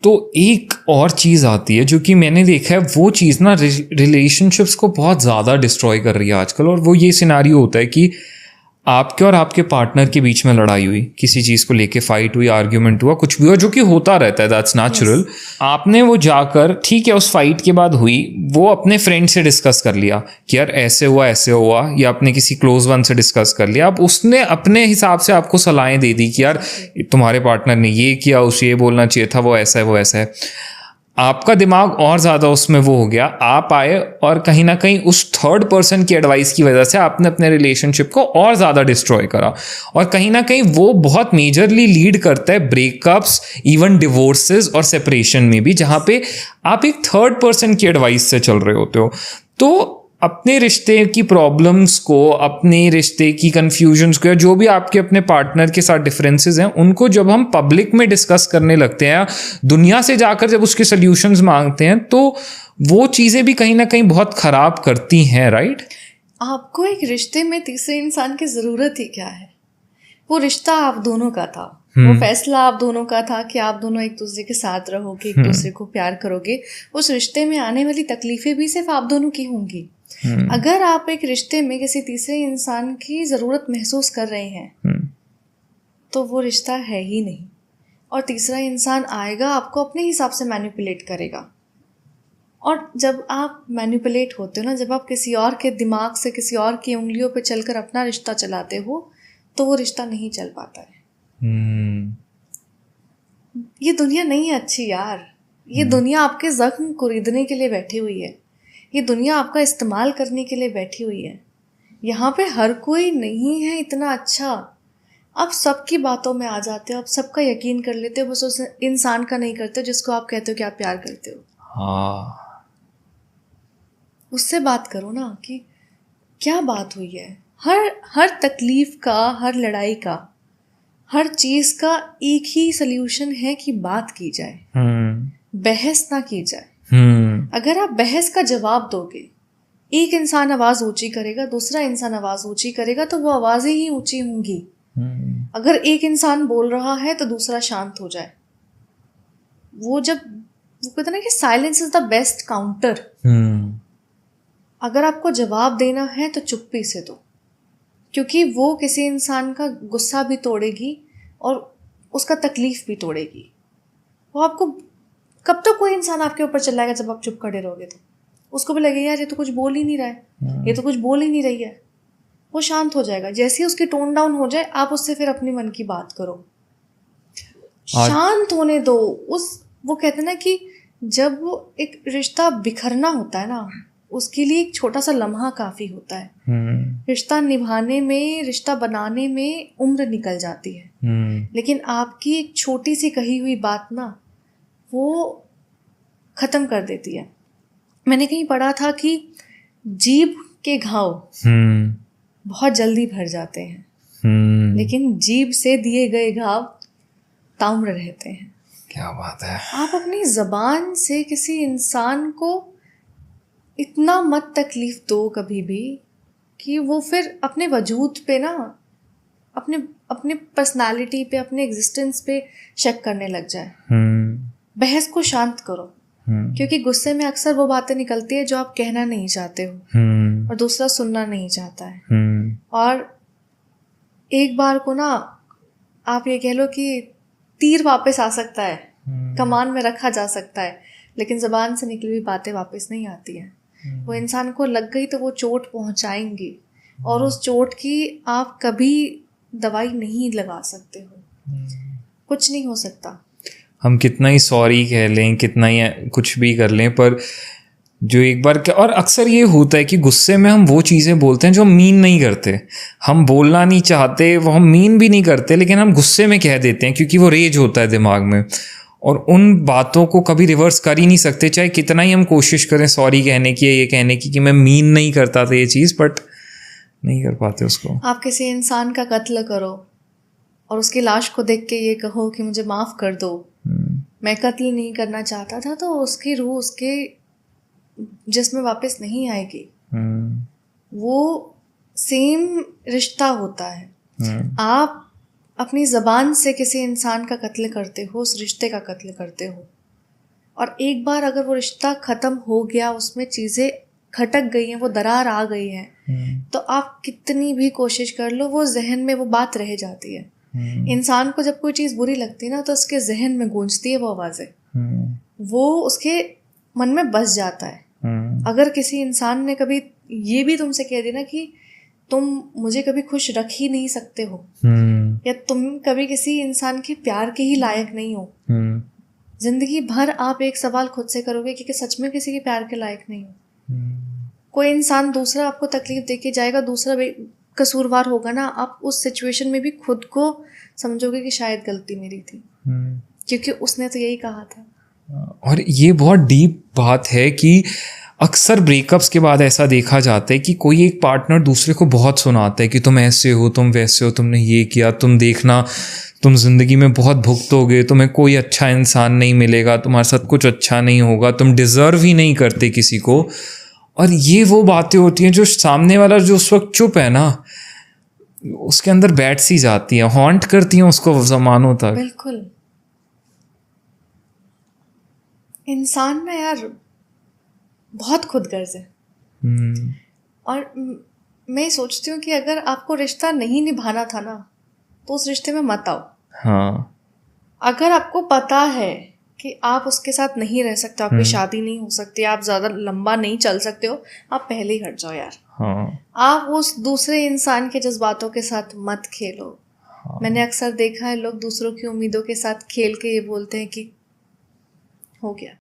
तो एक और चीज़ आती है जो कि मैंने देखा है, वो चीज़ ना रिलेशनशिप्स को बहुत ज़्यादा डिस्ट्रॉय कर रही है आजकल। और वो ये सिनारियो होता है कि आपके और आपके पार्टनर के बीच में लड़ाई हुई, किसी चीज़ को लेके फाइट हुई, आर्ग्यूमेंट हुआ, कुछ भी हुआ, जो कि होता रहता है, दैट्स नेचुरल। आपने वो जाकर, ठीक है, उस फाइट के बाद हुई, वो अपने फ्रेंड से डिस्कस कर लिया कि यार ऐसे हुआ, या अपने किसी क्लोज वन से डिस्कस कर लिया। अब उसने अपने हिसाब से आपको सलाहें दे दी कि यार तुम्हारे पार्टनर ने ये किया, उसे ये बोलना चाहिए था, वो ऐसा है। आपका दिमाग और ज़्यादा उसमें वो हो गया, आप आए और कहीं ना कहीं उस थर्ड पर्सन की एडवाइस की वजह से आपने अपने रिलेशनशिप को और ज़्यादा डिस्ट्रॉय करा। और कहीं ना कहीं वो बहुत मेजरली लीड करता है ब्रेकअप्स, इवन डिवोर्सेस और सेपरेशन में भी, जहाँ पे आप एक थर्ड पर्सन की एडवाइस से चल रहे होते हो। तो अपने रिश्ते की प्रॉब्लम्स को, अपने रिश्ते की कन्फ्यूजन्स को, या जो भी आपके अपने पार्टनर के साथ डिफरेंसेस हैं, उनको जब हम पब्लिक में डिस्कस करने लगते हैं, दुनिया से जाकर जब उसके सल्यूशंस मांगते हैं, तो वो चीज़ें भी कहीं ना कहीं बहुत ख़राब करती हैं, राइट? आपको एक रिश्ते में तीसरे इंसान की ज़रूरत ही क्या है? वो रिश्ता आप दोनों का था, वो फैसला आप दोनों का था कि आप दोनों एक दूसरे के साथ रहोगे, एक दूसरे को प्यार करोगे। उस रिश्ते में आने वाली तकलीफें भी सिर्फ आप दोनों की होंगी। अगर आप एक रिश्ते में किसी तीसरे इंसान की ज़रूरत महसूस कर रहे हैं, तो वो रिश्ता है ही नहीं। और तीसरा इंसान आएगा, आपको अपने हिसाब से मैनिपुलेट करेगा। और जब आप मैनिपुलेट होते हो ना, जब आप किसी और के दिमाग से, किसी और की उंगलियों पे चलकर अपना रिश्ता चलाते हो, तो वो रिश्ता नहीं चल पाता है। ये दुनिया नहीं है अच्छी यार। ये दुनिया आपके जख्म कुरीदने के लिए बैठी हुई है। ये दुनिया आपका इस्तेमाल करने के लिए बैठी हुई है। यहाँ पे हर कोई नहीं है इतना अच्छा। आप सबकी बातों में आ जाते हो, आप सबका यकीन कर लेते हो, बस उस इंसान का नहीं करते हो जिसको आप कहते हो कि आप प्यार करते हो। उससे बात करो ना कि क्या बात हुई है। हर तकलीफ का, हर लड़ाई का, हर चीज़ का एक ही सल्यूशन है कि बात की जाए, बहस ना की जाए। अगर आप बहस का जवाब दोगे, एक इंसान आवाज ऊंची करेगा, दूसरा इंसान आवाज ऊंची करेगा, तो वो आवाजें ही ऊंची होंगी। अगर एक इंसान बोल रहा है तो दूसरा शांत हो जाए। वो कहते ना कि silence is the best counter. अगर आपको जवाब देना है तो चुप्पी से दो, क्योंकि वो किसी इंसान का गुस्सा भी तोड़ेगी और उसका तकलीफ भी तोड़ेगी। वो आपको कब तक कोई इंसान आपके ऊपर चिल्लाएगा जब आप चुप खड़े रहोगे, तो उसको भी लगेगा यार ये तो कुछ बोल ही नहीं रहा है, ये तो कुछ बोल ही नहीं रही है। वो शांत हो जाएगा। जैसे ही उसकी टोन डाउन हो जाए, आप उससे फिर अपने मन की बात करो, शांत होने दो। वो कहते हैं ना कि जब वो एक रिश्ता बिखरना होता है ना, उसके लिए एक छोटा सा लम्हा काफी होता है। रिश्ता निभाने में, रिश्ता बनाने में उम्र निकल जाती है, लेकिन आपकी एक छोटी सी कही हुई बात ना, वो खत्म कर देती है। मैंने कहीं पढ़ा था कि जीभ के घाव बहुत जल्दी भर जाते हैं, लेकिन जीभ से दिए गए घाव ताउम्र रहते हैं। क्या बात है। आप अपनी जबान से किसी इंसान को इतना मत तकलीफ दो कभी भी कि वो फिर अपने वजूद पे ना, अपने पर्सनालिटी पे, अपने एग्जिस्टेंस पे शक करने लग जाए। बहस को शांत करो, क्योंकि गुस्से में अक्सर वो बातें निकलती है जो आप कहना नहीं चाहते हो और दूसरा सुनना नहीं चाहता है। और एक बार को ना, आप ये कह लो कि तीर वापस आ सकता है, कमान में रखा जा सकता है, लेकिन ज़बान से निकली हुई बातें वापस नहीं आती हैं। वो इंसान को लग गई तो वो चोट पहुंचाएंगी, और उस चोट की आप कभी दवाई नहीं लगा सकते हो। कुछ नहीं हो सकता। हम कितना ही सॉरी कह लें, कितना ही कुछ भी कर लें, पर जो एक बार और अक्सर ये होता है कि गुस्से में हम वो चीज़ें बोलते हैं जो हम मीन नहीं करते। हम बोलना नहीं चाहते, वो हम मीन भी नहीं करते, लेकिन हम गुस्से में कह देते हैं क्योंकि वो रेज होता है दिमाग में, और उन बातों को कभी रिवर्स कर ही नहीं सकते, चाहे कितना ही हम कोशिश करें सॉरी कहने की, ये कहने की कि मैं मीन नहीं करता था ये चीज़, बट नहीं कर पाते उसको। आप किसी इंसान का कत्ल करो और उसकी लाश को देख के ये कहो कि मुझे माफ़ कर दो, मैं कत्ल नहीं करना चाहता था, तो उसकी रूह उसके जिसमें वापस नहीं आएगी। वो सेम रिश्ता होता है। आप अपनी ज़बान से किसी इंसान का कत्ल करते हो, उस रिश्ते का कत्ल करते हो। और एक बार अगर वो रिश्ता ख़त्म हो गया, उसमें चीज़ें खटक गई हैं, वो दरार आ गई है, तो आप कितनी भी कोशिश कर लो, वो जहन में वो बात रह जाती है। इंसान को जब कोई चीज़ बुरी लगती है ना, तो उसके जहन में गूंजती है वो आवाज़ें, वो उसके मन में बस जाता है। अगर किसी इंसान ने कभी ये भी तुमसे कह दिया ना कि तुम मुझे कभी खुश रख ही नहीं सकते हो, या तुम कभी किसी इंसान के प्यार के ही लायक नहीं हो, जिंदगी भर आप एक सवाल खुद से करोगे कि सच में किसी के प्यार के लायक नहीं हो। कोई इंसान दूसरा आपको तकलीफ देके जाएगा, दूसरा कसूरवार होगा ना, आप उस सिचुएशन में भी खुद को समझोगे कि शायद गलती मेरी थी, क्योंकि उसने तो यही कहा था। और ये बहुत डीप बात है कि अक्सर ब्रेकअप्स के बाद ऐसा देखा जाता है कि कोई एक पार्टनर दूसरे को बहुत सुनाता है कि तुम ऐसे हो, तुम वैसे हो, तुमने ये किया, तुम देखना तुम ज़िंदगी में बहुत भुगतोगे, तुम्हें कोई अच्छा इंसान नहीं मिलेगा, तुम्हारे साथ कुछ अच्छा नहीं होगा, तुम डिज़र्व ही नहीं करते किसी को। और ये वो बातें होती हैं जो सामने वाला जो उस वक्त चुप है ना, उसके अंदर बैठ सी जाती हैं, हॉन्ट करती हैं उसको ज़मानों तक। बिल्कुल। इंसान ना यार बहुत खुदगर्ज है। और मैं सोचती हूँ कि अगर आपको रिश्ता नहीं निभाना था ना, तो उस रिश्ते में मत आओ। हाँ। अगर आपको पता है कि आप उसके साथ नहीं रह सकते, आपकी शादी नहीं हो सकती, आप ज़्यादा लंबा नहीं चल सकते हो, आप पहले ही हट जाओ यार। हाँ। आप उस दूसरे इंसान के जज्बातों के साथ मत खेलो। हाँ। मैंने अक्सर देखा है लोग दूसरों की उम्मीदों के साथ खेल के ये बोलते हैं कि हो गया।